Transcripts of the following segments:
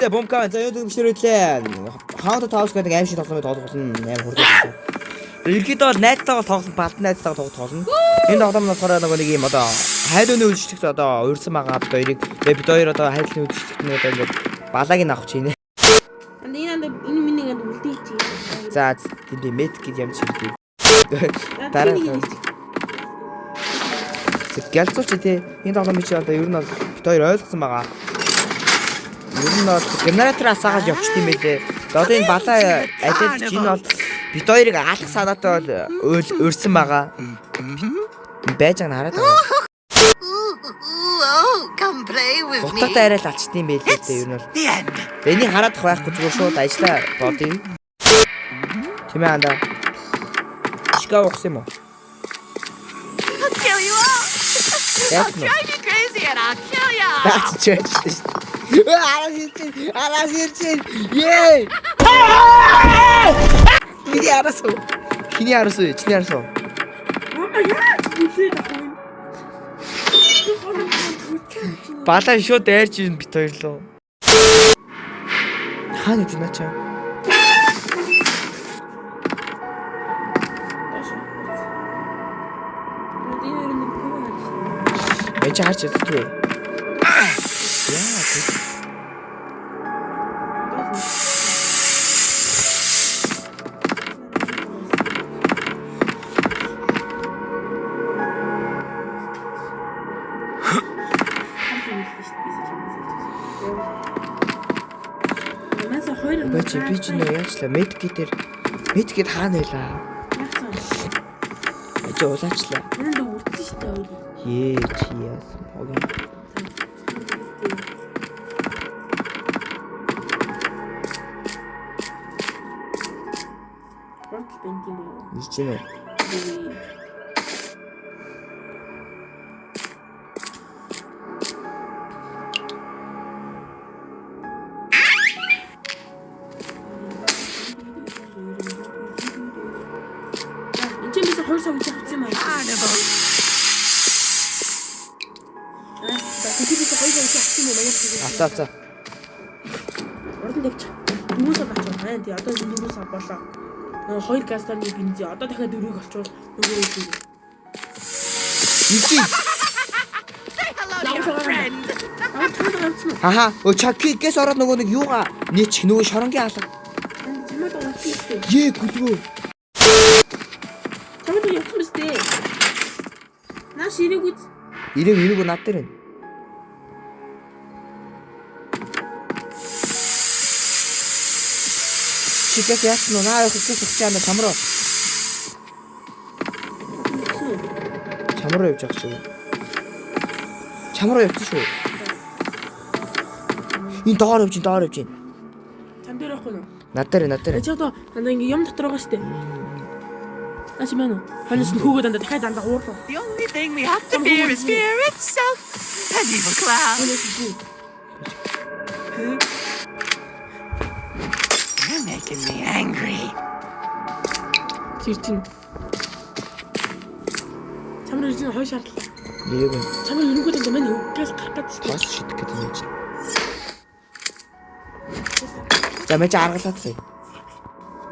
Ичтэй бомка за юу дэмжлээ. Хаунт таус гэдэг аим шиг тоглоомыг тоглосон амар хурдан. Ерөнхийдөө бол найзтайгаа тоглосон, балд найзтайгаа тоглосон. Энэ тоглоом нь болохоор нэг юм одоо хайрын үйлчлэгт одоо уурсан байгаа бид хоёрыг бид хоёр одоо хайрлын үйлчлэгт нь одоо ингээд балааг нь авах чинь. Энэ миний ингээд үлдээч. За тийм мет гэж юм шиг. Дараа Гэлцууч тий энэ тоглоом чи одоо ер нь бол бид хоёр ойлгосон байгаа. Ер нь бол генератор асаагаад явчих тийм байлээ. Одоо энэ балаа алиад чи энэ бол бид хоёрыг алах санаатай бол өрсөн байгаа. Байж байгаа нь хараад байгаа. Утгатай арай л алчт юм байлээ дээ ер нь бол. Энийг хараад байхгүй зүгээр шууд ажиллаа бодъё. Тийм ээ анда. Шика ухс юм уу? I'll drive you crazy and I'll kill ya. That's church. Arasirchin. Yay! Kini arasу. Балаа шууд дайрч ин бит хоёр лөө. Хаана гэж начаа? Энд харж чаддгүй. Би ч нэ яачлаа медкит хаана байлаа. Ачаа улаачлаа. Энд үрдсэн шүү дээ. Ее чи яасан хогоо. Ротл бентин боо. Ичэн үү? Атаца. Ордон дэвч. Дөрөөсөө бачаа. Тий одоо дөрөөсөө болоо. Хоёр газрын бензин одоо дахиад дөрөв олчвол нөгөө үгүй. Ичи. Аха, чаки гэс ороод нөгөө нэг юугаа нийч нөгөө шоронгийн алга. Чамд олчихсон. Ее гүлгөө. Чамд явсан биз дээ. Наш ирээгүй. Ирээгүй над дээр байна. Чигэс яасан уу? Наа ихээс өгчаана чамруу. Чамруу явж байгаа шүү. Чамруу явчих шүү. Энэ доор явж. Чам дээр явахгүй юу? Над дээр. Чи одоо дандаа ингээм юм дотор байгаа штэ. Ачи мэн үү? Ханаас хүүгээ дандаа дахиад дандаа уурлаа. The only thing we have to fear is fear itself. An evil clown. You're making me angry. Чирчин. Чамруу чинь хой шаардлаа. Ирээгүй. Чамруу ерөнгөө дандаа мань үгээс гарах гэдэг штэ. Тас шидэх гэдэг юм чинь. За мэж аргалаад хий.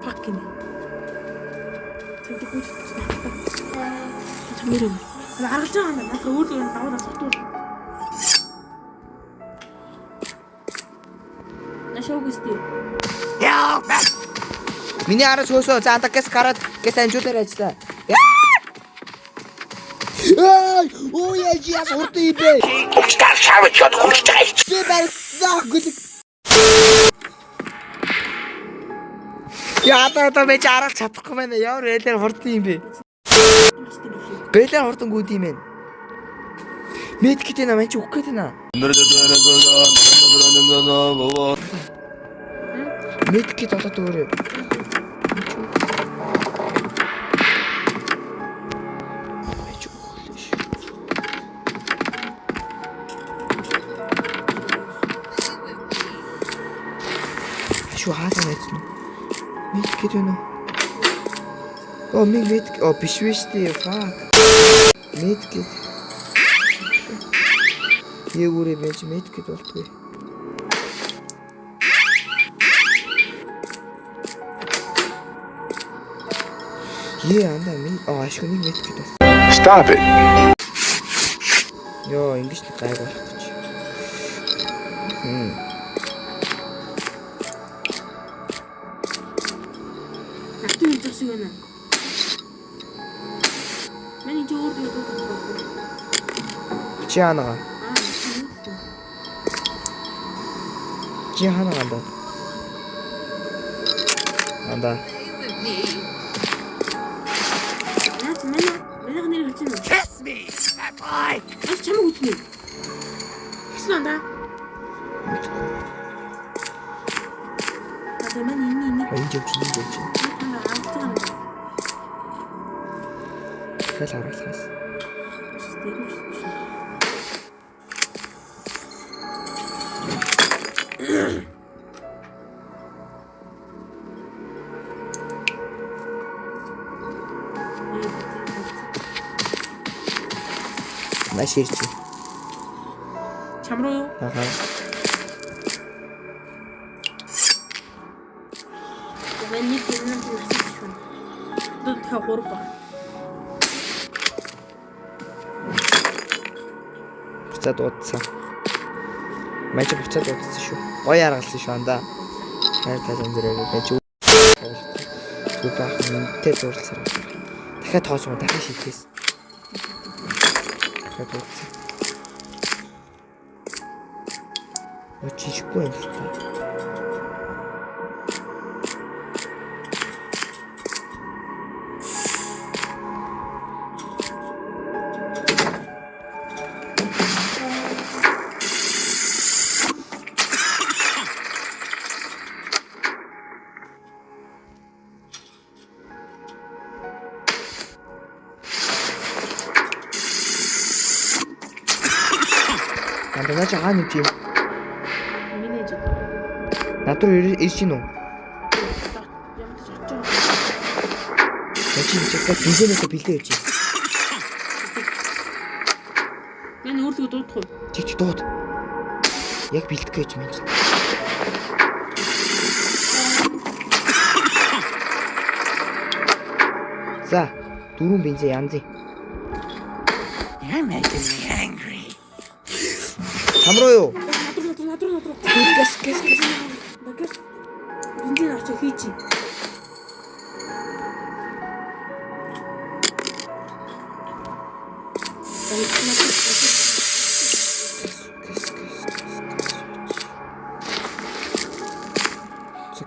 Fuck юм. Тэгвэл чамруу аргалж байгаа юм. Надад өөрөө даваад асуутгүй. Нашоогүйстэй. Yo, Миний араас хөөсөө за андагаас гараад гэс анжуулаар ажиллаа. Оо яа урд юм бэ? Стар шавж чад хүчтэй. Би барсаа гүл. Яа та мэж арал чадахгүй байна. Ямар элэр хурд юм бэ? Бэлэр хурдангууд юм бэ? Медкит нэ мэж үх гэдэг нэ. Медкит болоод өөрөө. Şu hasan etsin. Medkit onu. Oh medkit. Oh pişmişti. Fuck. Medkit. Ye buraya bence medkit oldu. андаа минь ашиг нэг мэд гэдэг. Stop it. Йоо, ингэж нэг гайг болох гэж. Натуу хийж шиг байна. Миний жоор дээд байгаа. Чи ханага. Чи ханага андаа. Андаа. Манай нэр хэлж байна. Kiss me, fat boy. Аж чамаг үзнэ. Хэсэг андаа. Манай энэ Энд явж. аа Хэл харуулахаас. Маш ирж. Чам руу юу? Аха. Миний гинэн насаж байна. Дод тахаа гурав ба. Буцаад удсан. Маш буцаад удсан шүү. Гоё аргалсан шүү андаа. Хайр талан зэрэг байж. Зүг баах үнтэй зурлцаар. Дахиад тоосоо дахиад шийдээс. Дахиад удсан. Чичгүй юм л та. Андаа чи хаана үгүй юм? Миний жиг. Над руу ирж гин үү? Ямар ч очоо. Чи бизэнээс бэлдээ гэж. Миний өөрлөгөө дуудах уу? Чи дууд. Яг бэлдэх гэж минь. За, дөрөв бензин янзын. You're making me angry. Хамруу юу? Над руу. Гэс. Багас. Бинжин арч хийчи.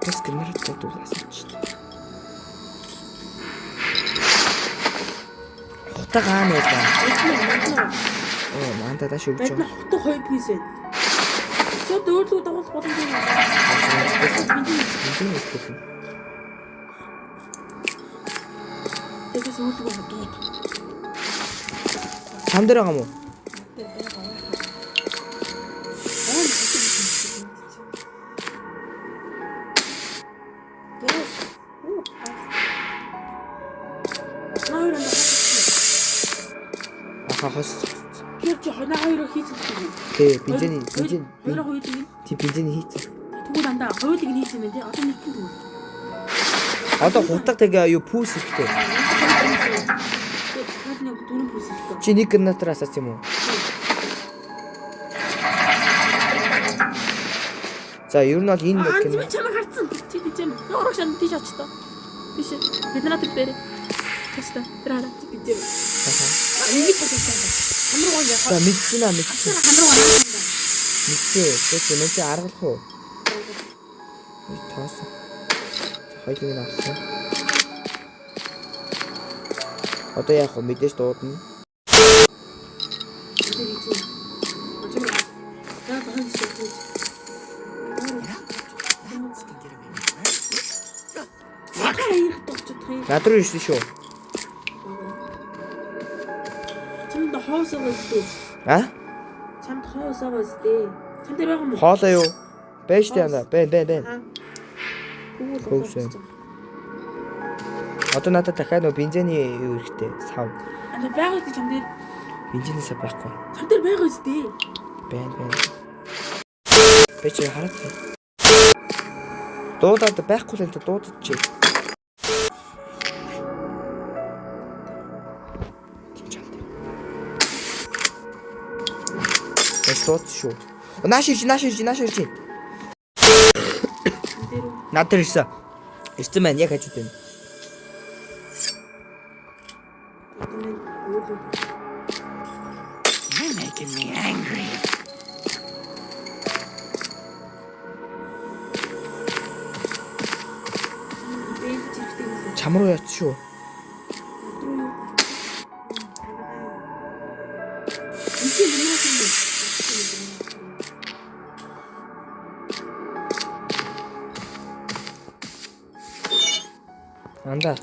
Гэс гэнэрт дуулаас чи. Хутаа гаана байлаа. Оо, манда даш өгч Бид байгаа. хоттой 2 пис байна. Чод өөрлөгөө дагуулах боломж юм. Бензин өгөх. Тэгээс өөрлөгөө дууд. Там дээр байгаа мó? Хас. Тэр чи хоноо хоёроо хийсэн гэдэг. Тий, бензин. Хоёроо хоёулыг Тий, бензин хийцэн. тэгвэл дандаа хоёулыг нь хийсэн байх тий. Одоо нэг тийм тэгвэл. Одоо хутаг тэгээ юу пүүс ихтэй. Тэгээд нэг дөрөв пүс ихтэй. Чи нэг генератор асаац юм уу? За, ер нь бол энэ нэг би чамайг харцсан. Чи тийч юм. Орох шанд тийш оч тоо. Тийш. Генератор дээр. Тийш та. Тэр хараа чи тийч юм. Ингэж хасаа. Хамруу гоо яах. За, мэдсэн. Хамруу гоо. Мэдсэн. Тэд аргалах уу? Таас. Хоёулыг нь авсан. Одоо яах вэ? Мэдээж дуудана. Над руу ирсэн шүү. Чамд хоосоо өстэй. А? Чамд хоосоо өстэй. Чамд дээр байгаа юм уу? Хоолоо юу? Байж тээ анда. Бэн. Хөөсөн. Одоо надад дахиад нөө бензиний юу хэрэгтэй? Сав. Анда байгаа үстэй чамд дээр. Бензинээс байхгүй. Чамд дээр байгаа үстэй. Бэн. Бэч хараад. Дуудаад байхгүй л энэ дуудаж чи. Стоц шүү. Нааш ирж. Наад дээр ирсэн. Ирсэн маань яг хажууд байна. You're making me angry. Чам руу яц шүү. Андаа.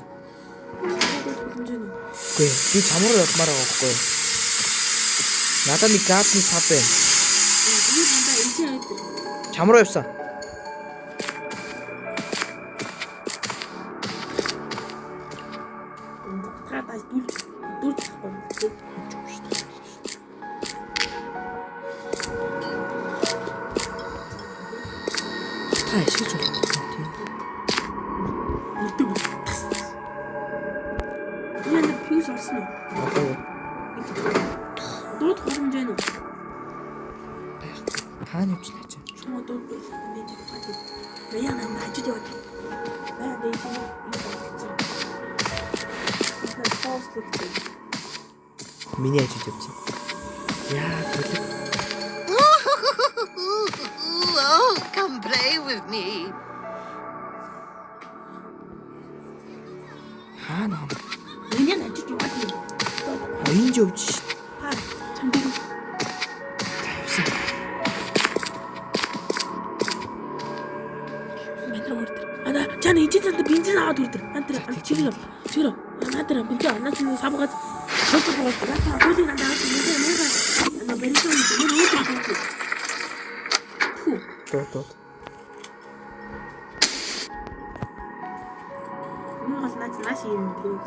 Гүй би чам руу явмаар байгаа байхгүй. Надад нэг газны сав байна. Чам руу явсан. Та шиж байна. Фьюз орсон уу? Дууд хөрөмжэн үү? Хаана явж наач? Шууд дууд байсан. Яа наа ажид яваад. Баа дээд юм. Миний ажид явж байна. Яа гэдэг. Oh, come play with me. Хаана? Миний ажид яваад. Энд явж шít. Чамдэр. Тавьсан. Метро үрдэр. Ана чана ичээсэнд бензин аваад үрдэр. Антэр чигээр. Надад бензин анаач савгаас хөсөг болдог. Ата хөлийг надад нега. Ана бензин үрдэр. Тоо. Нугас наач юм тийм.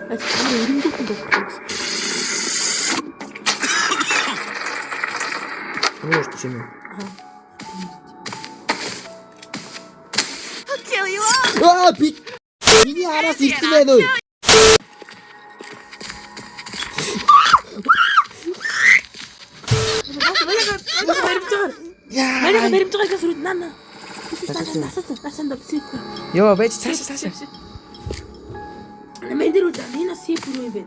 Чамд эрэнгүүтэн дуртай. Өөрч юм. I'll kill you all. Би миний араас ирсэн байна уу? Манай баримтгайгаас үрд нана. Насаа доксик. Йоо, байж цаашаа. Мэдэр үү? Энэ сип рүү юм бэ?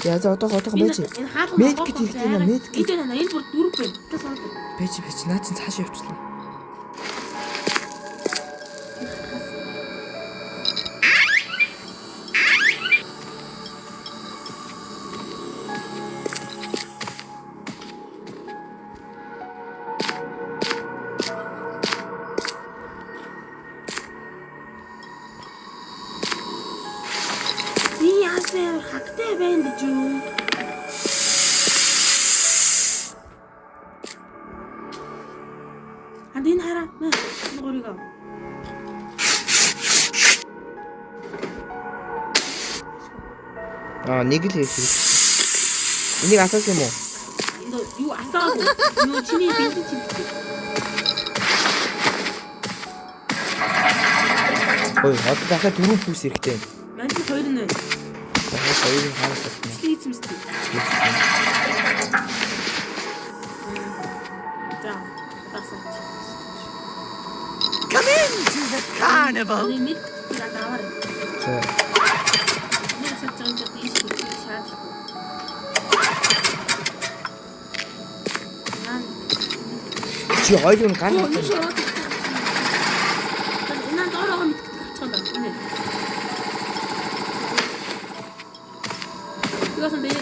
Яа за одоо байж. Мэд гэж хэлдэг юм мэд. Эд энэ бүр дөрөв байна. Тас оноо. Байж наа чин цаашаа явчихлаа. Яасэр хагтай байна гэж юу? Адин хараа мэ нуурыг. Нэг л хийх. Энийг асаасан юм уу? Энд юу асаагүй. Юу чиний бензин чимтэй. Ой, одоо дахиад 4 пүүс хэрэгтэй. Манд 2 нэ. Дахиад 2-ын хараас байна. Хийцэмстэй. За, тасаач. Come into the carnival. Аны мэд даваар. За. Нэг сэтгэн дээр шаад. Чи хоёрын гар Оо, хатсан. энэ доороо мэдчихсэн байна. 이것은 내일.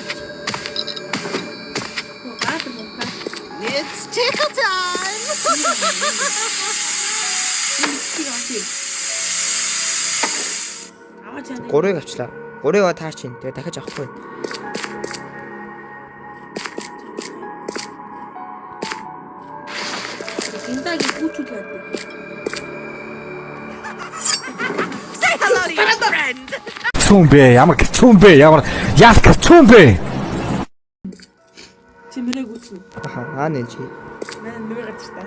It's tickle time. Гурыг авчлаа. Гурыг таач ин. Тэгээ дахиж авахгүй. 굉장히 고추가 돼. Say hello to your friend. Цумбэ ямар цумбэ ямар яалка цумбэ 지금 웃음. Аха, нэ чи. 나는 노래 같이 다.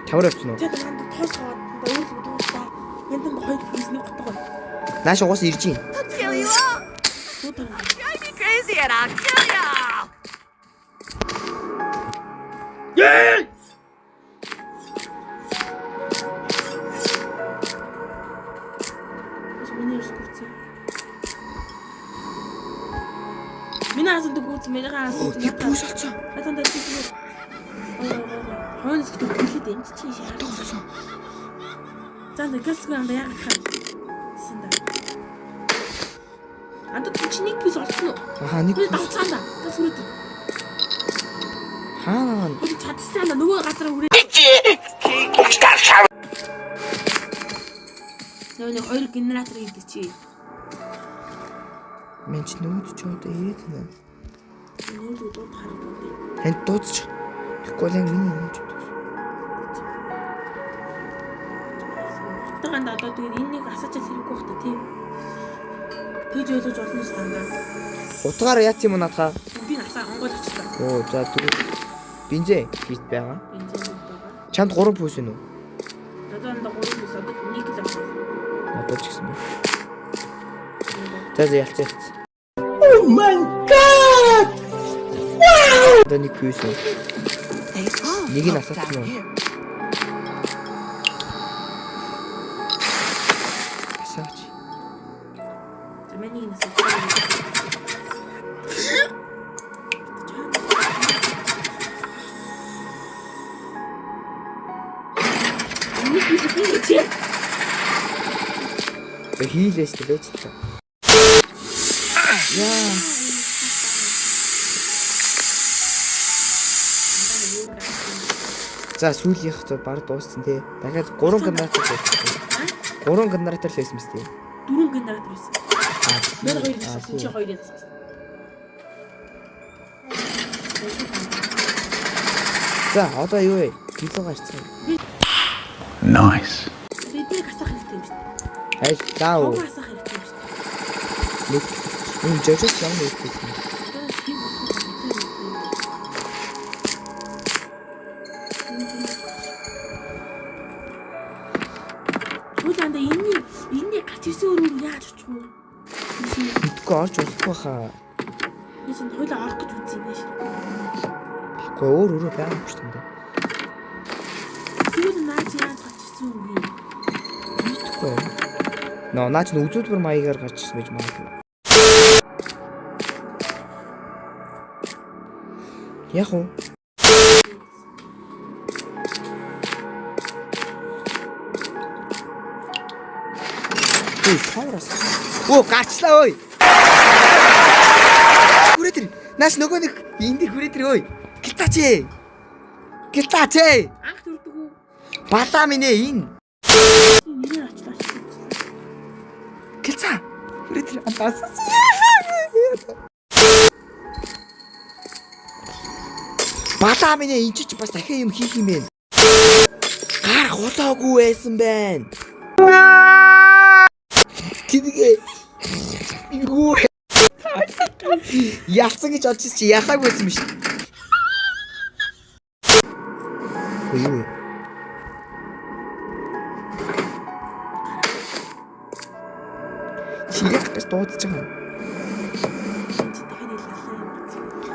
Тавар авсан уу? 제가 난도 터서 나 여기서 도왔다. 맨날 너 거기 계시는 것 같아. Нааш угаас ирж гин. I'll kill you all. 못하는 거. Drive me crazy and I'll kill you all. Миний скутс. Миний асуулт гүц миний асуулт. Би пүүс олцсон. Хатан дээр чи. Хонс гэдэг бүлэд энэ чи шаа. Олцсон. Зан гэсгэн яг хаа. Сэнда. Антад чи нэг пис олсон уу? Аа нэг Би давцаанда. Тэс үрээд. хаана Би чадчихсан нөгөө газар үрээд. Гумчтар шав. Нөгөө хоёр генератор хийдэг чи. мен ч нүүд ч одоо ирээд байна. Нөгөө дууд харагдав. Энд дуудчих. Тэгэхгүй л яг миний нүүд. Таганда одоо тэгээд энэ нэг асаачаа хэрэггүй бах та тийм. Тэгж ойлгож болно шүү даа. Утгаар яац юм надаа. Би насаа онгойл очлаа. Оо за тэгвэл бензин хийх байгаа. Бензин байгаа. Чамд 3 пүүс вэ нүү? Надад 3 бис одоо 1 кг авсан. Одоо ч гэсэн байна. За ялцээ. Oh my god! Одоо нэг пүүс. They all Нэг нь look асаацсан down уу? here. Асаач. Миний насаа. Хийлээс ч байж та. Яа. За сүүлийнх зөв баг дууссан тий. Дахиад 3 генератор байсан. 3 генератор л байсан мэт тий. 4 генератор байсан. Мен хоёр Аа, гэсэн чи хоёр яасан. За одоо юу вэ? Кило гарцсан. Nice. Бидний гасах хэрэгтэй юм шүү дээ. Аль даа. Хог гасах хэрэгтэй юм шүү дээ. Нэг энэ жожос юм хийсэн. Одоо тийм Чууланда энэний гарч ирсэн өрөө яаж очих вэ? Мэдгүй орж болохгүй хаа. Би чинь хойлоо орох гэж үзсэн юм шиг. Тэгэхгүй өөр байгаа юм шүү дээ. Тэгвэл наач яаж гарч ирсэн юм бэ? Мэдгүй. Наач нь үзүүлбэр маягаар гарч ирсэн байж магадгүй. Яг уу. Ой, камерас. Оо, гарчлаа ой. Хүрээдэр. Наас нөгөө нэг энэ дэр хүрээдэр ой. Гэлтаач ээ. Гэлтаач ээ. Анх төрдөг үү? Балаа минь ээ энэ. Нэрээр очлаа. Гэлцаа. Хүрээдэр андаас. Балаа минь ээ энэ ч бас дахиад юм хийх юм бэ. Гар хулаагүй байсан байна. Тэдгээ юу яасан гэж бодчих чи яхаг байсан биш. Юу чи яг гэж дуудаж байгаа.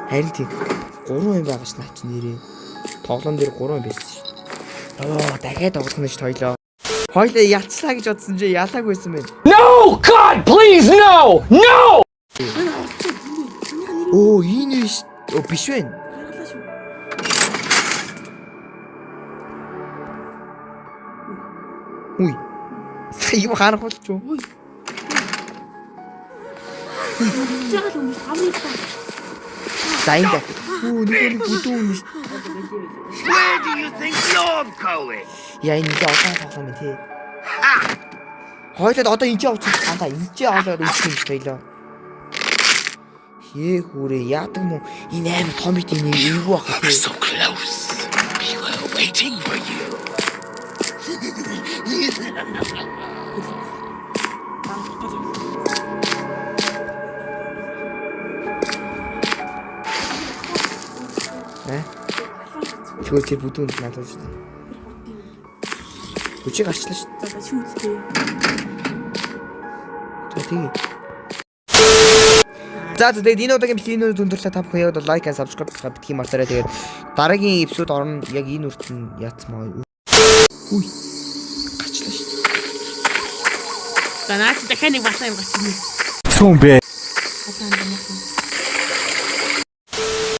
Харин тийм 3 юм байгаа ш наач нэрээ. Тоглоом дээр 3 юм байсан ш. Оо дахиад тоглоно ш тойлоо. Хойлоо ялцлаа гэж бодсон чи ялааг байсан байна. No, God, please, no, no. Оо энэ биш. Оо биш вэ? Гаргалаа шүү. Үгүй. Сая юу харах болч юу? Жаал юм биш. Авны та. За энэ даа. Оо нэг бүдүүн юм ш. Where do you think you're going? Яа энэ одоо тоглоом юм тий. Хойлоод одоо энэ ч явчих андаа энэ ч олоод үсэх юм ш тойлоо. Хээ хүрээ яадаг юм энэ амар том бит энэ эвгүй баха тий. So close. We were waiting for you. Тэгвэл тэр бүдүүнд надад шүү дээ. Хүчиг гарчлаа шүү. За чи үзтээ. За тийм. За тэгээд энэ удаагийн видео өндөрлөө та бүхэн яг лайк and subscribe битгий мартаарай. Тэгээд дараагийн эпизод орно яг энэ үртэн яатмаа. Үй. Гачлаа ш. За наач дахиад нэг басаа юм гарчихна. Цум бэ.